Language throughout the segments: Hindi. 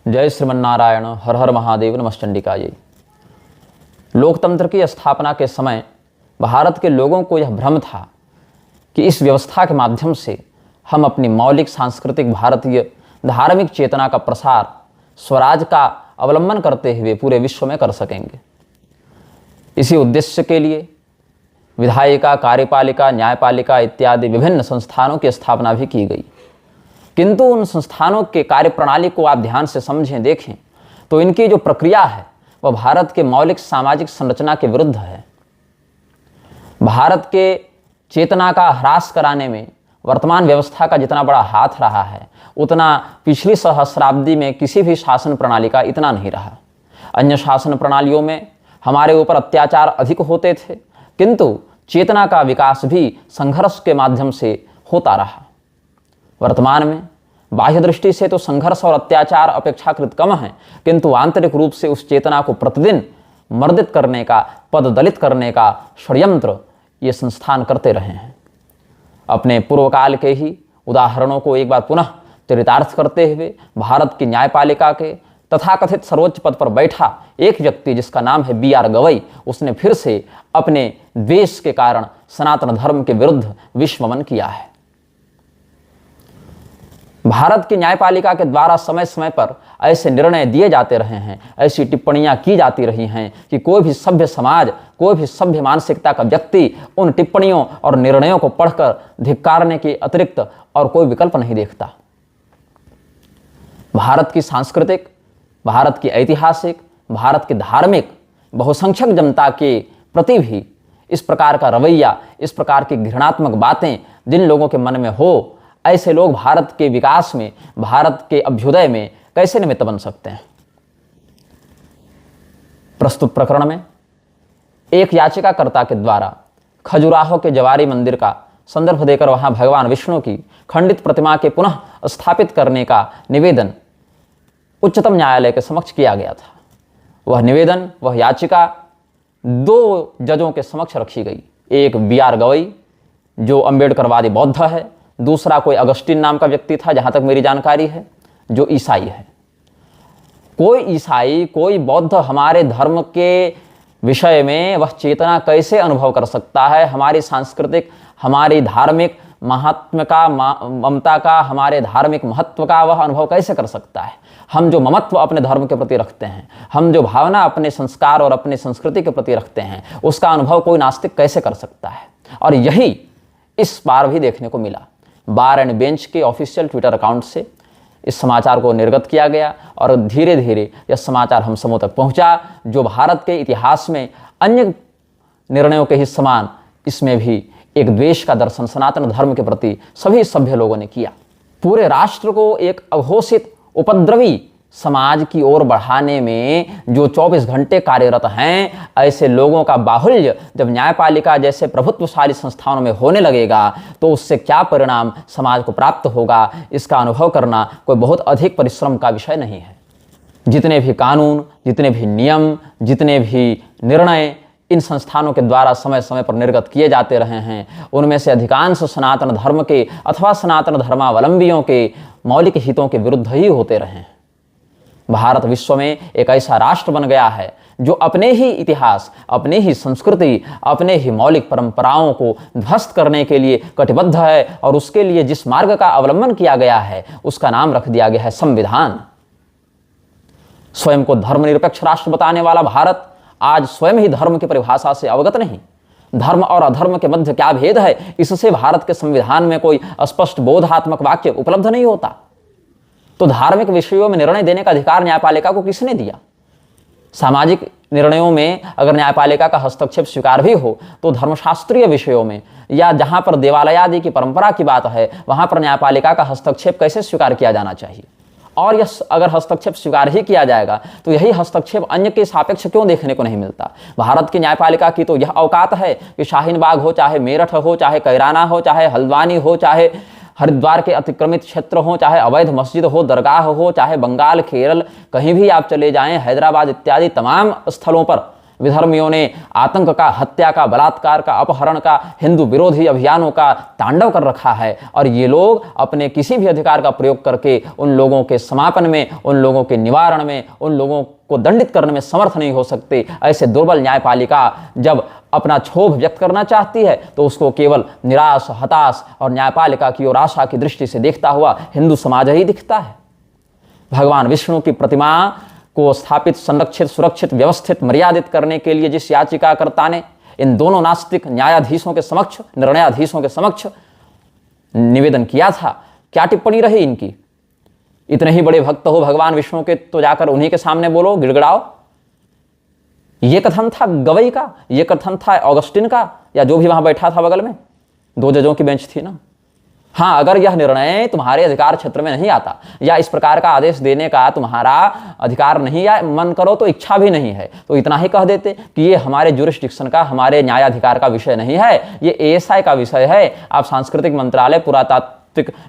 जय श्रीमन्नारायण, हर हर महादेव, नमश्चंडिकाजय। लोकतंत्र की स्थापना के समय भारत के लोगों को यह भ्रम था कि इस व्यवस्था के माध्यम से हम अपनी मौलिक सांस्कृतिक भारतीय धार्मिक चेतना का प्रसार स्वराज का अवलंबन करते हुए पूरे विश्व में कर सकेंगे। इसी उद्देश्य के लिए विधायिका, कार्यपालिका, न्यायपालिका इत्यादि विभिन्न संस्थानों की स्थापना भी की गई। किंतु उन संस्थानों के कार्यप्रणाली को आप ध्यान से समझें, देखें तो इनकी जो प्रक्रिया है वह भारत के मौलिक सामाजिक संरचना के विरुद्ध है। भारत के चेतना का ह्रास कराने में वर्तमान व्यवस्था का जितना बड़ा हाथ रहा है, उतना पिछली सहस्राब्दी में किसी भी शासन प्रणाली का इतना नहीं रहा। अन्य शासन प्रणालियों में हमारे ऊपर अत्याचार अधिक होते थे, किंतु चेतना का विकास भी संघर्ष के माध्यम से होता रहा। वर्तमान में बाह्य दृष्टि से तो संघर्ष और अत्याचार अपेक्षाकृत कम है, किंतु आंतरिक रूप से उस चेतना को प्रतिदिन मर्दित करने का, पददलित करने का षड्यंत्र ये संस्थान करते रहे हैं। अपने पूर्व काल के ही उदाहरणों को एक बार पुनः चरितार्थ करते हुए भारत की न्यायपालिका के तथाकथित सर्वोच्च पद पर बैठा एक व्यक्ति जिसका नाम है B.R. गवई, उसने फिर से अपने द्वेष के कारण सनातन धर्म के विरुद्ध विश्वमन किया है। भारत की न्यायपालिका के द्वारा समय समय पर ऐसे निर्णय दिए जाते रहे हैं, ऐसी टिप्पणियां की जाती रही हैं कि कोई भी सभ्य समाज, कोई भी सभ्य मानसिकता का व्यक्ति उन टिप्पणियों और निर्णयों को पढ़कर धिक्कारने के अतिरिक्त और कोई विकल्प नहीं देखता। भारत की सांस्कृतिक, भारत की ऐतिहासिक, भारत की धार्मिक बहुसंख्यक जनता के प्रति भी इस प्रकार का रवैया, इस प्रकार की घृणात्मक बातें जिन लोगों के मन में हो, ऐसे लोग भारत के विकास में, भारत के अभ्युदय में कैसे निमित्त बन सकते हैं। प्रस्तुत प्रकरण में एक याचिकाकर्ता के द्वारा खजुराहो के जवारी मंदिर का संदर्भ देकर वहां भगवान विष्णु की खंडित प्रतिमा के पुनः स्थापित करने का निवेदन उच्चतम न्यायालय के समक्ष किया गया था। वह निवेदन, वह याचिका दो जजों के समक्ष रखी गई। एक B.R. गवई जो अम्बेडकरवादी बौद्ध है, दूसरा कोई अगस्टिन नाम का व्यक्ति था, जहां तक मेरी जानकारी है, जो ईसाई है। कोई ईसाई, कोई बौद्ध हमारे धर्म के विषय में वह चेतना कैसे अनुभव कर सकता है? हमारी सांस्कृतिक, हमारी धार्मिक महात्म्य का, ममता का, हमारे धार्मिक महत्व का वह अनुभव कैसे कर सकता है? हम जो ममत्व अपने धर्म के प्रति रखते हैं, हम जो भावना अपने संस्कार और अपने संस्कृति के प्रति रखते हैं, उसका अनुभव कोई नास्तिक कैसे कर सकता है? और यही इस बार भी देखने को मिला। बार एंड बेंच के ऑफिशियल ट्विटर अकाउंट से इस समाचार को निर्गत किया गया और धीरे धीरे यह समाचार हम समूह तक पहुंचा, जो भारत के इतिहास में अन्य निर्णयों के ही समान इसमें भी एक द्वेष का दर्शन सनातन धर्म के प्रति सभी सभ्य लोगों ने किया। पूरे राष्ट्र को एक अघोषित उपद्रवी समाज की ओर बढ़ाने में जो 24 घंटे कार्यरत हैं, ऐसे लोगों का बाहुल्य जब न्यायपालिका जैसे प्रभुत्वशाली संस्थानों में होने लगेगा तो उससे क्या परिणाम समाज को प्राप्त होगा, इसका अनुभव करना कोई बहुत अधिक परिश्रम का विषय नहीं है। जितने भी कानून, जितने भी नियम, जितने भी निर्णय इन संस्थानों के द्वारा समय समय पर निर्गत किए जाते रहे हैं, उनमें से अधिकांश सनातन धर्म के अथवा सनातन धर्मावलंबियों के मौलिक हितों के विरुद्ध ही होते रहे हैं। भारत विश्व में एक ऐसा राष्ट्र बन गया है जो अपने ही इतिहास, अपने ही संस्कृति, अपने ही मौलिक परंपराओं को ध्वस्त करने के लिए कटिबद्ध है, और उसके लिए जिस मार्ग का अवलंबन किया गया है उसका नाम रख दिया गया है संविधान। स्वयं को धर्मनिरपेक्ष राष्ट्र बताने वाला भारत आज स्वयं ही धर्म की परिभाषा से अवगत नहीं। धर्म और अधर्म के मध्य क्या भेद है, इससे भारत के संविधान में कोई स्पष्ट बोधात्मक वाक्य उपलब्ध नहीं होता। तो धार्मिक विषयों में निर्णय देने का अधिकार न्यायपालिका को किसने दिया? सामाजिक निर्णयों में अगर न्यायपालिका का हस्तक्षेप स्वीकार भी हो, तो धर्मशास्त्रीय विषयों में या जहां पर देवालय आदि की परंपरा की बात है, वहां पर न्यायपालिका का हस्तक्षेप कैसे स्वीकार किया जाना चाहिए? और यह अगर हस्तक्षेप स्वीकार ही किया जाएगा तो यही हस्तक्षेप अन्य के सापेक्ष क्यों देखने को नहीं मिलता? भारत की न्यायपालिका की तो यह औकात है कि शाहीन बाग हो, चाहे मेरठ हो, चाहे कैराना हो, चाहे हल्द्वानी हो, चाहे हरिद्वार के अतिक्रमित क्षेत्र हो, चाहे अवैध मस्जिद हो, दरगाह हो, चाहे बंगाल, केरल, कहीं भी आप चले जाएं, हैदराबाद इत्यादि तमाम स्थलों पर विधर्मियों ने आतंक का, हत्या का, बलात्कार का, अपहरण का, हिंदू विरोधी अभियानों का तांडव कर रखा है। और ये लोग अपने किसी भी अधिकार का प्रयोग करके उन लोगों के समापन में, उन लोगों के निवारण में, उन लोगों को दंडित करने में समर्थ नहीं हो सकते। ऐसे दुर्बल न्यायपालिका जब अपना क्षोभ व्यक्त करना चाहती है तो उसको केवल निराश, हताश और न्यायपालिका की ओर आशा की दृष्टि से देखता हुआ हिंदू समाज ही दिखता है। भगवान विष्णु की प्रतिमा को स्थापित, संरक्षित, सुरक्षित, व्यवस्थित, मर्यादित करने के लिए जिस याचिकाकर्ता ने इन दोनों नास्तिक न्यायाधीशों के समक्ष, निर्णयाधीशों के समक्ष निवेदन किया था, क्या टिप्पणी रही इनकी? इतने ही बड़े भक्त हो भगवान विष्णु के तो जाकर उन्हीं के सामने बोलो, गिड़गिड़ाओ। ये कथन था गवई का, ये कथन था ऑगस्टिन का, या जो भी वहां बैठा था बगल में, 2 जजों की बेंच थी ना। हाँ, अगर यह निर्णय तुम्हारे अधिकार क्षेत्र में नहीं आता या इस प्रकार का आदेश देने का तुम्हारा अधिकार नहीं या मन करो तो इच्छा भी नहीं है, तो इतना ही कह देते कि ये हमारे जुरिस्डिक्शन का, हमारे न्यायाधिकार का विषय नहीं है, ये एएसआई का विषय है। आप सांस्कृतिक मंत्रालय, पुरातात्विक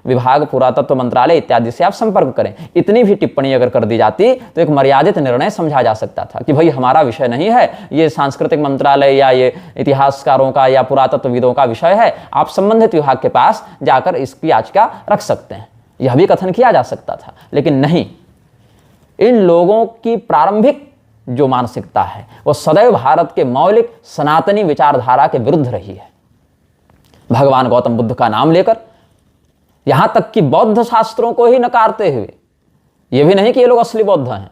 विभाग, पुरातत्व मंत्रालय इत्यादि से आप संपर्क करें। इतनी भी टिप्पणी अगर कर दी जाती तो एक मर्यादित निर्णय समझा जा सकता था कि भाई हमारा विषय नहीं है, ये सांस्कृतिक मंत्रालय या ये इतिहासकारों का या पुरातत्वविदों का विषय है, आप संबंधित विभाग के पास जाकर इसकी याचिका रख सकते हैं। यह भी कथन किया जा सकता था, लेकिन नहीं। इन लोगों की प्रारंभिक जो मानसिकता है वो सदैव भारत के मौलिक सनातनी विचारधारा के विरुद्ध रही है। भगवान गौतम बुद्ध का नाम लेकर, यहां तक कि बौद्ध शास्त्रों को ही नकारते हुए, यह भी नहीं कि ये लोग असली बौद्ध हैं,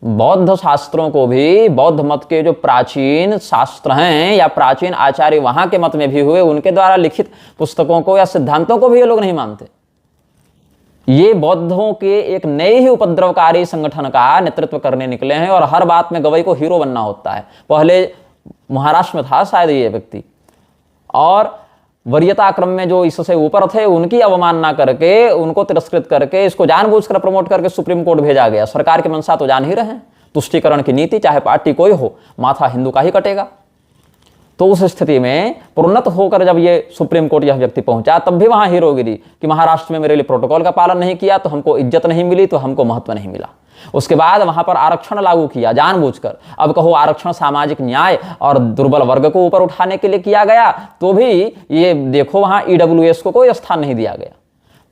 बौद्ध शास्त्रों को भी, बौद्ध मत के जो प्राचीन शास्त्र हैं या प्राचीन आचार्य वहां के मत में भी हुए, उनके द्वारा लिखित पुस्तकों को या सिद्धांतों को भी ये लोग नहीं मानते। ये बौद्धों के एक नए ही उपद्रवकारी संगठन का नेतृत्व करने निकले हैं और हर बात में गवई को हीरो बनना होता है। पहले महाराष्ट्र में था शायद ये व्यक्ति, और वरीयता क्रम में जो इससे ऊपर थे उनकी अवमानना करके, उनको तिरस्कृत करके, इसको जानबूझकर प्रमोट करके सुप्रीम कोर्ट भेजा गया। सरकार की मंशा तो जान ही रहे हैं, तुष्टीकरण की नीति, चाहे पार्टी कोई हो, माथा हिंदू का ही कटेगा। तो उस स्थिति में प्रोन्नत होकर जब ये सुप्रीम कोर्ट यह व्यक्ति पहुंचा, तब भी वहां हीरोगिरी कि महाराष्ट्र में मेरे लिए प्रोटोकॉल का पालन नहीं किया तो हमको इज्जत नहीं मिली, तो हमको महत्व नहीं मिला। उसके बाद वहां पर आरक्षण लागू किया जानबूझकर। अब कहो आरक्षण सामाजिक न्याय और दुर्बल वर्ग को ऊपर उठाने के लिए किया गया, तो भी ये देखो वहां ईडब्ल्यूएस को कोई स्थान नहीं दिया गया।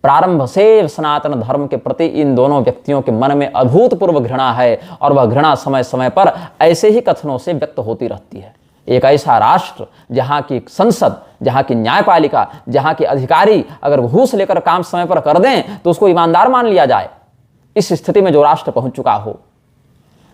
प्रारंभ से सनातन धर्म के प्रति इन दोनों व्यक्तियों के मन में अभूतपूर्व घृणा है, और वह घृणा समय समय पर ऐसे ही कथनों से व्यक्त होती रहती है। एक ऐसा राष्ट्र जहां की संसद, जहां की न्यायपालिका, जहां के अधिकारी अगर घूस लेकर काम समय पर कर दें तो उसको ईमानदार मान लिया जाए। इस स्थिति में जो राष्ट्र पहुंच चुका हो,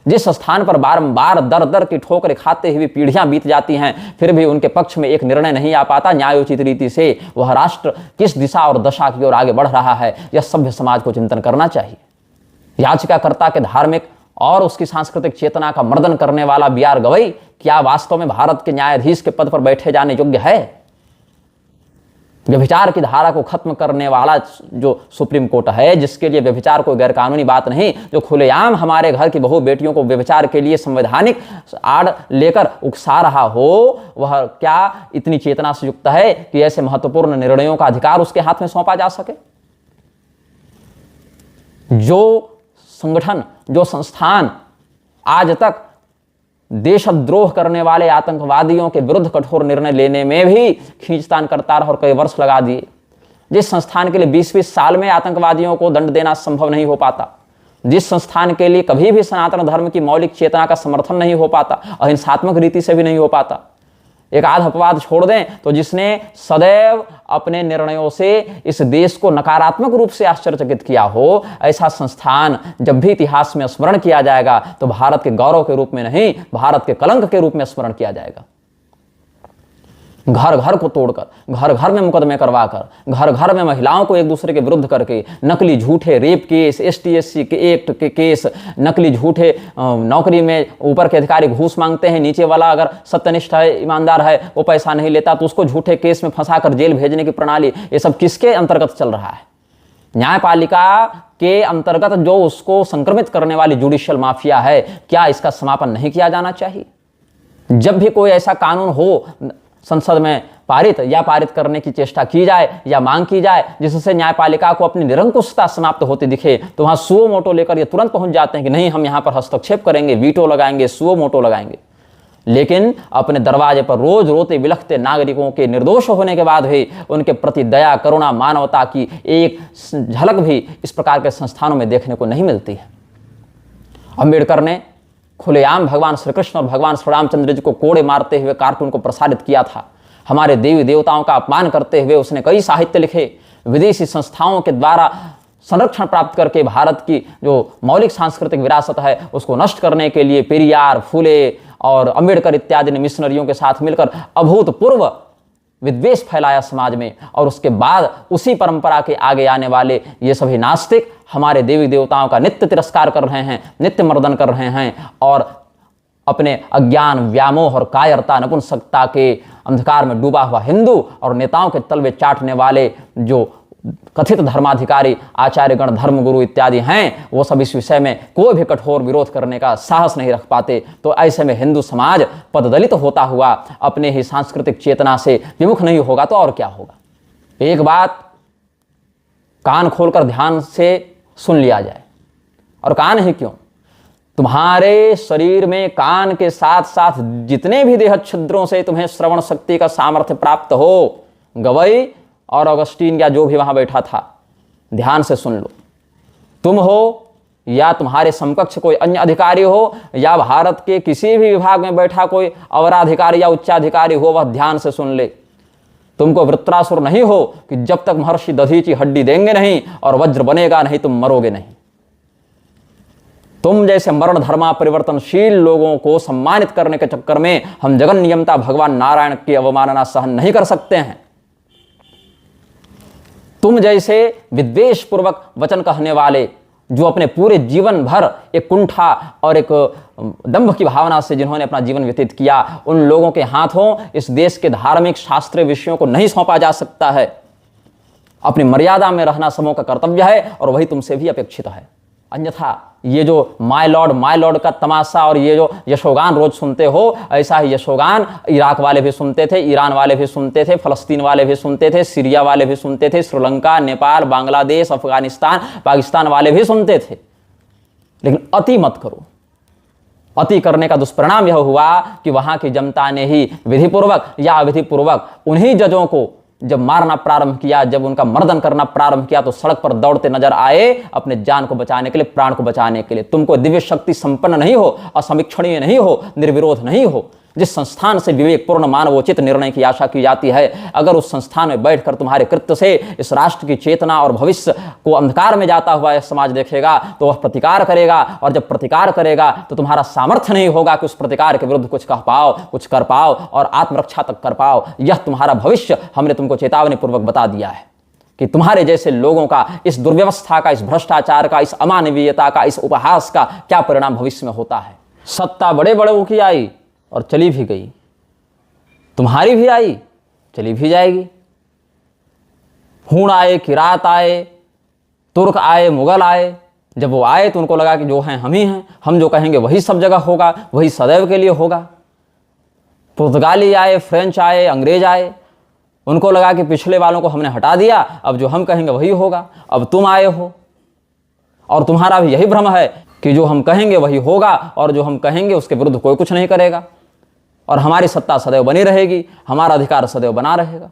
जिस स्थान पर बारंबार दर दर की ठोकरें खाते हुए पीढ़ियां बीत जाती हैं, फिर भी उनके पक्ष में एक निर्णय नहीं आ पाता न्यायोचित रीति से, वह राष्ट्र किस दिशा और दशा की ओर आगे बढ़ रहा है, यह सभ्य समाज को चिंतन करना चाहिए। याचिकाकर्ता के धार्मिक और उसकी सांस्कृतिक चेतना का मर्दन करने वाला बी.आर. गवई क्या वास्तव में भारत के न्यायाधीश के पद पर बैठे जाने योग्य है? व्यभिचार की धारा को खत्म करने वाला जो सुप्रीम कोर्ट है, जिसके लिए व्यभिचार कोई गैरकानूनी बात नहीं, जो खुलेआम हमारे घर की बहू बेटियों को व्यभिचार के लिए संवैधानिक आड़ लेकर उकसा रहा हो, वह क्या इतनी चेतना से युक्त है कि ऐसे महत्वपूर्ण निर्णयों का अधिकार उसके हाथ में सौंपा जा सके? जो संगठन, जो संस्थान आज तक देशद्रोह करने वाले आतंकवादियों के विरुद्ध कठोर निर्णय लेने में भी खींचतान करता रहा और कई वर्ष लगा दिए, जिस संस्थान के लिए 20-20 साल में आतंकवादियों को दंड देना संभव नहीं हो पाता, जिस संस्थान के लिए कभी भी सनातन धर्म की मौलिक चेतना का समर्थन नहीं हो पाता, अहिंसात्मक रीति से भी नहीं हो पाता, एक आध अपवाद छोड़ दें तो जिसने सदैव अपने निर्णयों से इस देश को नकारात्मक रूप से आश्चर्यचकित किया हो, ऐसा संस्थान जब भी इतिहास में स्मरण किया जाएगा तो भारत के गौरव के रूप में नहीं, भारत के कलंक के रूप में स्मरण किया जाएगा। घर घर को तोड़कर, घर घर में मुकदमे करवाकर, घर घर में महिलाओं को एक दूसरे के विरुद्ध करके, नकली झूठे रेप केस, ST/SC के एक्ट के केस, नकली झूठे नौकरी में ऊपर के अधिकारी घूस मांगते हैं, नीचे वाला अगर सत्यनिष्ठ है, ईमानदार है, वो पैसा नहीं लेता तो उसको झूठे केस में फंसाकर जेल भेजने की प्रणाली, ये सब किसके अंतर्गत चल रहा है? न्यायपालिका के अंतर्गत जो उसको संक्रमित करने वाली जुडिशियल माफिया है, क्या इसका समापन नहीं किया जाना चाहिए? जब भी कोई ऐसा कानून हो संसद में पारित या पारित करने की चेष्टा की जाए या मांग की जाए जिससे न्यायपालिका को अपनी निरंकुशता समाप्त होती दिखे, तो वहां सुओ मोटो लेकर ये तुरंत पहुंच जाते हैं कि नहीं, हम यहां पर हस्तक्षेप करेंगे, वीटो लगाएंगे, सुओ मोटो लगाएंगे। लेकिन अपने दरवाजे पर रोज रोते बिलखते नागरिकों के निर्दोष होने के बाद भी उनके प्रति दया, करुणा, मानवता की एक झलक भी इस प्रकार के संस्थानों में देखने को नहीं मिलती है। अम्बेडकर ने खुलेआम भगवान श्री कृष्ण और भगवान श्री रामचंद्र जी को कोड़े मारते हुए कार्टून को प्रसारित किया था। हमारे देवी देवताओं का अपमान करते हुए उसने कई साहित्य लिखे। विदेशी संस्थाओं के द्वारा संरक्षण प्राप्त करके भारत की जो मौलिक सांस्कृतिक विरासत है उसको नष्ट करने के लिए पेरियार, फुले और अम्बेडकर इत्यादि ने मिशनरियों के साथ मिलकर अभूतपूर्व विद्वेष फैलाया समाज में। और उसके बाद उसी परंपरा के आगे आने वाले ये सभी नास्तिक हमारे देवी देवताओं का नित्य तिरस्कार कर रहे हैं, नित्य मर्दन कर रहे हैं और अपने अज्ञान, व्यामोह और कायरता, नपुंसकता के अंधकार में डूबा हुआ हिंदू और नेताओं के तलवे चाटने वाले जो कथित धर्माधिकारी, आचार्यगण, धर्मगुरु इत्यादि हैं, वो सब इस विषय में कोई भी कठोर विरोध करने का साहस नहीं रख पाते। तो ऐसे में हिंदू समाज पददलित होता हुआ अपने ही सांस्कृतिक चेतना से विमुख नहीं होगा तो और क्या होगा। एक बात कान खोलकर ध्यान से सुन लिया जाए, और कान ही क्यों, तुम्हारे शरीर में कान के साथ साथ जितने भी देह छिद्रों से तुम्हें श्रवण शक्ति का सामर्थ्य प्राप्त हो, गवई और ऑगस्टीन या जो भी वहां बैठा था, ध्यान से सुन लो। तुम हो या तुम्हारे समकक्ष कोई अन्य अधिकारी हो या भारत के किसी भी विभाग में बैठा कोई अवराधिकारी या उच्चाधिकारी हो, वह ध्यान से सुन ले। तुमको वृत्रासुर नहीं हो कि जब तक महर्षि दधीची हड्डी देंगे नहीं और वज्र बनेगा नहीं तुम मरोगे नहीं। तुम जैसे मरण धर्मा परिवर्तनशील लोगों को सम्मानित करने के चक्कर में हम जगन नियंता भगवान नारायण की अवमानना सहन नहीं कर सकते हैं। तुम जैसे विद्वेष पूर्वक वचन कहने वाले जो अपने पूरे जीवन भर एक कुंठा और एक दंभ की भावना से जिन्होंने अपना जीवन व्यतीत किया, उन लोगों के हाथों इस देश के धार्मिक शास्त्रीय विषयों को नहीं सौंपा जा सकता है। अपनी मर्यादा में रहना सबों का कर्तव्य है और वही तुमसे भी अपेक्षित है। अन्यथा ये जो माय लॉर्ड का तमाशा और ये जो यशोगान रोज सुनते हो, ऐसा ही यशोगान इराक वाले भी सुनते थे, ईरान वाले भी सुनते थे, फलस्तीन वाले भी सुनते थे, सीरिया वाले भी सुनते थे, श्रीलंका, नेपाल, बांग्लादेश, अफगानिस्तान, पाकिस्तान वाले भी सुनते थे। लेकिन अति मत करो। अति करने का दुष्परिणाम यह हुआ कि वहां की जनता ने ही विधिपूर्वक या अविधिपूर्वक उन्हीं जजों को जब मारना प्रारंभ किया, जब उनका मर्दन करना प्रारंभ किया, तो सड़क पर दौड़ते नजर आए अपने जान को बचाने के लिए, प्राण को बचाने के लिए। तुमको दिव्य शक्ति संपन्न नहीं हो, असमीक्षणीय नहीं हो, निर्विरोध नहीं हो, जिस संस्थान से विवेकपूर्ण मानवोचित निर्णय की आशा की जाती है, अगर उस संस्थान में बैठकर तुम्हारे कृत्य से इस राष्ट्र की चेतना और भविष्य को अंधकार में जाता हुआ यह समाज देखेगा तो वह प्रतिकार करेगा। और जब प्रतिकार करेगा तो तुम्हारा सामर्थ्य नहीं होगा कि उस प्रतिकार के विरुद्ध कुछ कह पाओ, कुछ कर पाओ और आत्मरक्षा तक कर पाओ। यह तुम्हारा भविष्य हमने तुमको चेतावनी पूर्वक बता दिया है कि तुम्हारे जैसे लोगों का इस दुर्व्यवस्था का, इस भ्रष्टाचार का, इस अमानवीयता का, इस उपहास का क्या परिणाम भविष्य में होता है। सत्ता बड़े बड़ों की आई और चली भी गई, तुम्हारी भी आई, चली भी जाएगी। हूण आए, किरात आए, तुर्क आए, मुगल आए, जब वो आए तो उनको लगा कि जो हैं हम ही हैं, हम जो कहेंगे वही सब जगह होगा, वही सदैव के लिए होगा। पुर्तगाली आए, फ्रेंच आए, अंग्रेज आए, उनको लगा कि पिछले वालों को हमने हटा दिया, अब जो हम कहेंगे वही होगा। अब तुम आए हो और तुम्हारा भी यही भ्रम है कि जो हम कहेंगे वही होगा और जो हम कहेंगे उसके विरुद्ध कोई कुछ नहीं करेगा और हमारी सत्ता सदैव बनी रहेगी, हमारा अधिकार सदैव बना रहेगा।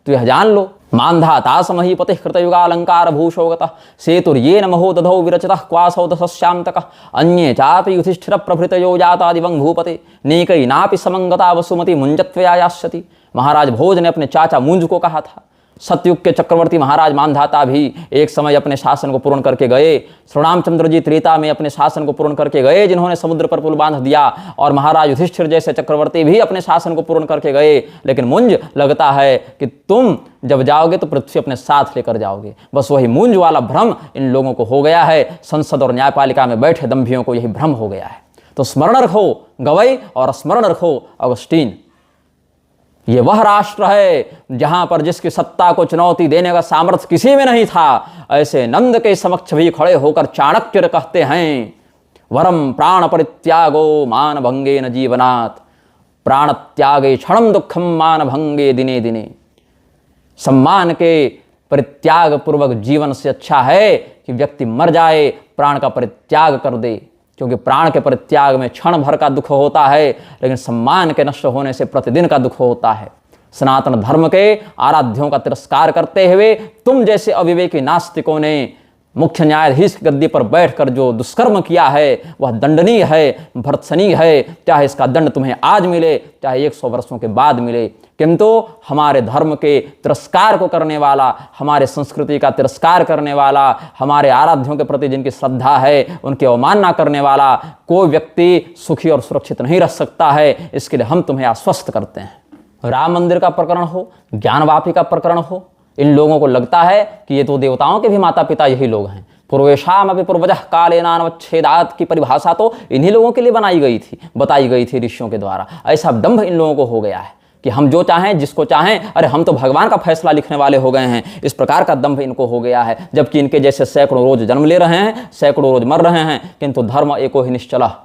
तो यह जान लो, मांधाता समही पति कृतयुगालंकार भूषोगतः सेतुर्येन महोदधौ विरचितः क्वासौ दशस्यान्तकः अन्ये चापि युधिष्ठिर प्रभृतयो जातादिवं भूपते नेकैनापि समंगता वसुमति मुंजत्वया यास्यति। महाराज भोज ने अपने चाचा मुंज को कहा था। सतयुग के चक्रवर्ती महाराज मांधाता भी एक समय अपने शासन को पूर्ण करके गए। श्री रामचंद्र जी त्रेता में अपने शासन को पूर्ण करके गए, जिन्होंने समुद्र पर पुल बांध दिया, और महाराज युधिष्ठिर जैसे चक्रवर्ती भी अपने शासन को पूर्ण करके गए। लेकिन मुंज लगता है कि तुम जब जाओगे तो पृथ्वी अपने साथ लेकर जाओगे। बस वही मुंज वाला भ्रम इन लोगों को हो गया है। संसद और न्यायपालिका में बैठे दंभियों को यही भ्रम हो गया है। तो स्मरण रखो गवई और स्मरण रखो ऑगस्टीन। ये वह राष्ट्र है जहां पर जिसकी सत्ता को चुनौती देने का सामर्थ्य किसी में नहीं था, ऐसे नंद के समक्ष भी खड़े होकर चाणक्य कहते हैं, वरम प्राण परित्यागो मान भंगे न जीवनात्, प्राण त्यागे क्षणम दुखम मान भंगे दिने दिने। सम्मान के परित्याग पूर्वक जीवन से अच्छा है कि व्यक्ति मर जाए, प्राण का परित्याग कर दे। क्योंकि प्राण के परित्याग में क्षण भर का दुख होता है, लेकिन सम्मान के नष्ट होने से प्रतिदिन का दुख होता है। सनातन धर्म के आराध्यों का तिरस्कार करते हुए तुम जैसे अविवेकी नास्तिकों ने मुख्य न्यायाधीश की गद्दी पर बैठकर जो दुष्कर्म किया है वह दंडनीय है, भर्त्सनीय है। चाहे इसका दंड तुम्हें आज मिले, चाहे 100 वर्षों के बाद मिले, किंतु हमारे धर्म के तिरस्कार को करने वाला, हमारे संस्कृति का तिरस्कार करने वाला, हमारे आराध्यों के प्रति जिनकी श्रद्धा है उनकी अवमानना करने वाला कोई व्यक्ति सुखी और सुरक्षित नहीं रह सकता है। इसके लिए हम तुम्हें आश्वस्त करते हैं। राम मंदिर का प्रकरण हो, ज्ञानवापी का प्रकरण हो, इन लोगों को लगता है कि ये तो देवताओं के भी माता पिता यही लोग हैं। पूर्वेशाम अभी पूर्वजः कालेनानवच्छेदात् की परिभाषा तो इन्हीं लोगों के लिए बनाई गई थी, बताई गई थी ऋषियों के द्वारा। ऐसा दंभ इन लोगों को हो गया है कि हम जो चाहें, जिसको चाहें, अरे हम तो भगवान का फैसला लिखने वाले हो गए हैं। इस प्रकार का दंभ इनको हो गया है, जबकि इनके जैसे सैकड़ों रोज जन्म ले रहे हैं, सैकड़ों रोज मर रहे हैं, किंतु धर्म एको ही निश्चला।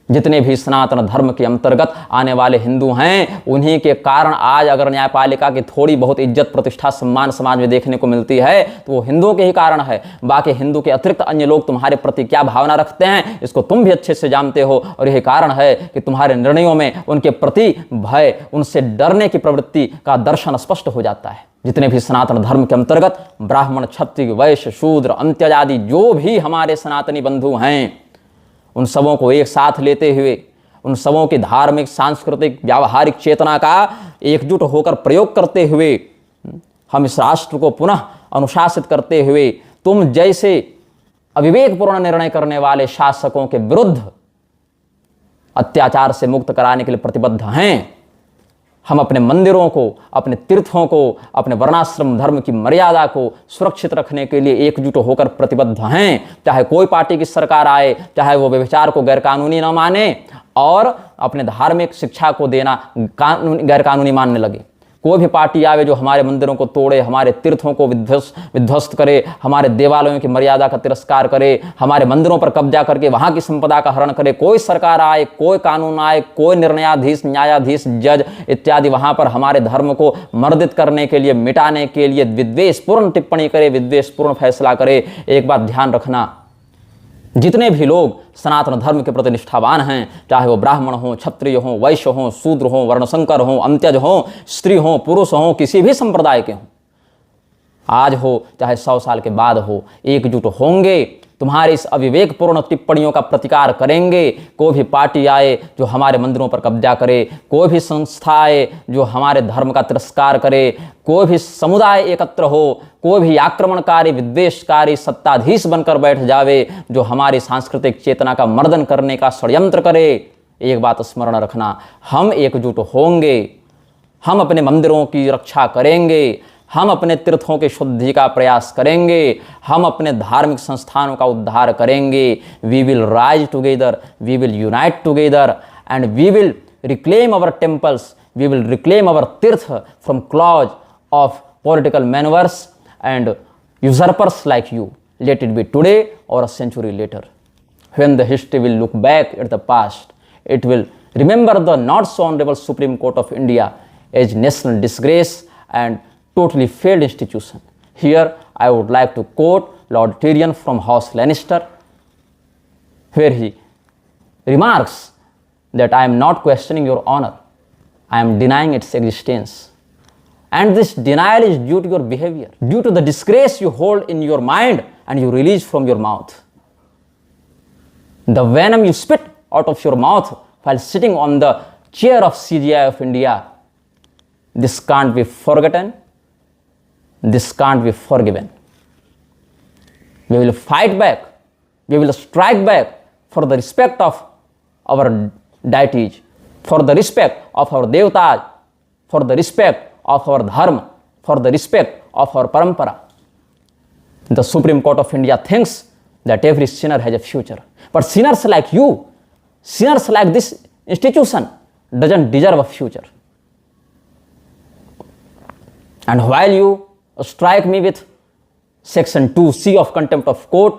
जितने भी सनातन धर्म के अंतर्गत आने वाले हिंदू हैं, उन्हीं के कारण आज अगर न्यायपालिका की थोड़ी बहुत इज्जत प्रतिष्ठा सम्मान समाज में देखने को मिलती है तो वो हिंदुओं के ही कारण है। बाकी हिंदू के अतिरिक्त अन्य लोग तुम्हारे प्रति क्या भावना रखते हैं इसको तुम भी अच्छे से जानते हो, और यही कारण है कि तुम्हारे निर्णयों में उनके प्रति भय, उनसे डरने की प्रवृत्ति का दर्शन स्पष्ट हो जाता है। जितने भी सनातन धर्म के अंतर्गत ब्राह्मण, क्षत्रिय, वैश्य, शूद्र, अंत्यज आदि जो भी हमारे सनातनी बंधु हैं, उन सबों को एक साथ लेते हुए, उन सबों की धार्मिक, सांस्कृतिक, व्यावहारिक चेतना का एकजुट होकर प्रयोग करते हुए हम इस राष्ट्र को पुनः अनुशासित करते हुए तुम जैसे अविवेकपूर्ण निर्णय करने वाले शासकों के विरुद्ध अत्याचार से मुक्त कराने के लिए प्रतिबद्ध हैं। हम अपने मंदिरों को, अपने तीर्थों को, अपने वर्णाश्रम धर्म की मर्यादा को सुरक्षित रखने के लिए एकजुट होकर प्रतिबद्ध हैं। चाहे कोई पार्टी की सरकार आए, चाहे वो व्यभिचार को गैरकानूनी न माने और अपने धार्मिक शिक्षा को देना गैरकानूनी मानने लगे। कोई भी पार्टी आवे जो हमारे मंदिरों को तोड़े, हमारे तीर्थों को विध्वस्त करे, हमारे देवालयों की मर्यादा का तिरस्कार करे, हमारे मंदिरों पर कब्जा करके वहां की संपदा का हरण करे, कोई सरकार आए, कोई कानून आए, कोई निर्णयाधीश, न्यायाधीश, जज इत्यादि वहां पर हमारे धर्म को मर्दित करने के लिए, मिटाने के लिए विद्वेषपूर्ण टिप्पणी करे, विद्वेषपूर्ण फैसला करे, एक बात ध्यान रखना, जितने भी लोग सनातन धर्म के प्रति निष्ठावान हैं, चाहे वो ब्राह्मण हो, क्षत्रिय हो, वैश्य हो, शूद्र हो, वर्णशंकर हो, अंत्यज हो, स्त्री हो, पुरुष हो, किसी भी संप्रदाय के हों, आज हो चाहे 100 साल के बाद हो, एकजुट होंगे, तुम्हारी इस अविवेकपूर्ण टिप्पणियों का प्रतिकार करेंगे। कोई भी पार्टी आए जो हमारे मंदिरों पर कब्जा करे, कोई भी संस्था आए जो हमारे धर्म का तिरस्कार करे, कोई भी समुदाय एकत्र हो, कोई भी आक्रमणकारी, विद्वेषकारी सत्ताधीश बनकर बैठ जावे जो हमारी सांस्कृतिक चेतना का मर्दन करने का षड्यंत्र करे, एक बात स्मरण रखना, हम एकजुट होंगे, हम अपने मंदिरों की रक्षा करेंगे, हम अपने तीर्थों की शुद्धि का प्रयास करेंगे, हम अपने धार्मिक संस्थानों का उद्धार करेंगे। We will rise together, we will unite together and we will reclaim our temples, we will reclaim our tirth from claws of political manoeuvres and usurpers like you, let it be today or a century later. When the history will look back at the past, it will remember the not so honorable Supreme Court of India as national disgrace and totally failed institution. Here I would like to quote Lord Tyrion from House Lannister, where he remarks that I am not questioning your honor, I am denying its existence. And this denial is due to your behavior, due to the disgrace you hold in your mind and you release from your mouth. The venom you spit out of your mouth while sitting on the chair of CGI of India, this can't be forgotten, this can't be forgiven. We will fight back, we will strike back for the respect of our deities, for the respect of our devatas, for the respect of our dharma, for the respect of our parampara. The Supreme Court of India thinks that every sinner has a future, but sinners like you, sinners like this institution doesn't deserve a future. And while you strike me with Section 2C of Contempt of Court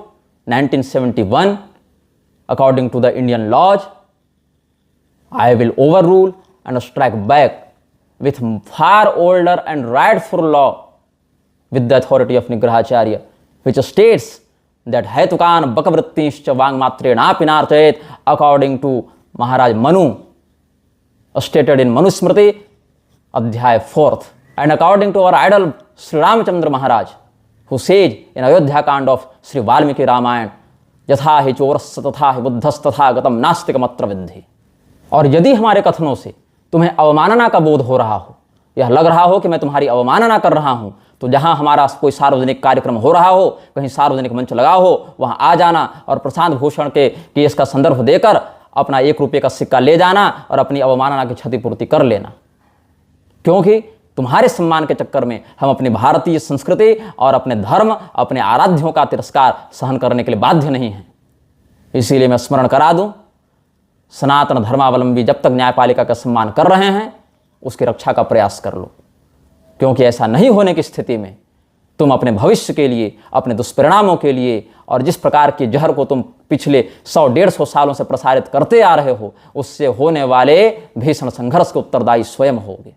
1971, according to the Indian laws, I will overrule and strike back with far older and rightful law with the authority of Nigrahacharya, which states that हैतुकान बकवृत्तिश्च वांगमात्रेणापि नार्चयेत, according to Maharaj Manu, stated in Manusmriti adhyay 4th, and according to our idol Shri Ramchandra Maharaj, who says in Ayodhya Kand of Shri Valmiki Ramayan, यथा हि चोरस्य तथा हि बुद्धस्तथा गतम नास्तिकमत्र विद्धि। और यदि हमारे कथनों से तुम्हें अवमानना का बोध हो रहा हो, यह लग रहा हो कि मैं तुम्हारी अवमानना कर रहा हूं, तो जहां हमारा कोई सार्वजनिक कार्यक्रम हो रहा हो, कहीं सार्वजनिक मंच लगा हो, वहां आ जाना और प्रशांत भूषण के केस का संदर्भ देकर अपना 1 रुपये का सिक्का ले जाना और अपनी अवमानना की क्षतिपूर्ति कर लेना। क्योंकि तुम्हारे सम्मान के चक्कर में हम अपनी भारतीय संस्कृति और अपने धर्म, अपने आराध्यों का तिरस्कार सहन करने के लिए बाध्य नहीं हैं। इसीलिए मैं स्मरण करा दूं, सनातन धर्मावलंबी जब तक न्यायपालिका का सम्मान कर रहे हैं, उसकी रक्षा का प्रयास कर लो, क्योंकि ऐसा नहीं होने की स्थिति में तुम अपने भविष्य के लिए, अपने दुष्परिणामों के लिए और जिस प्रकार के जहर को तुम पिछले 100-150 सालों से प्रसारित करते आ रहे हो, उससे होने वाले भीषण संघर्ष के उत्तरदायी स्वयं होगे।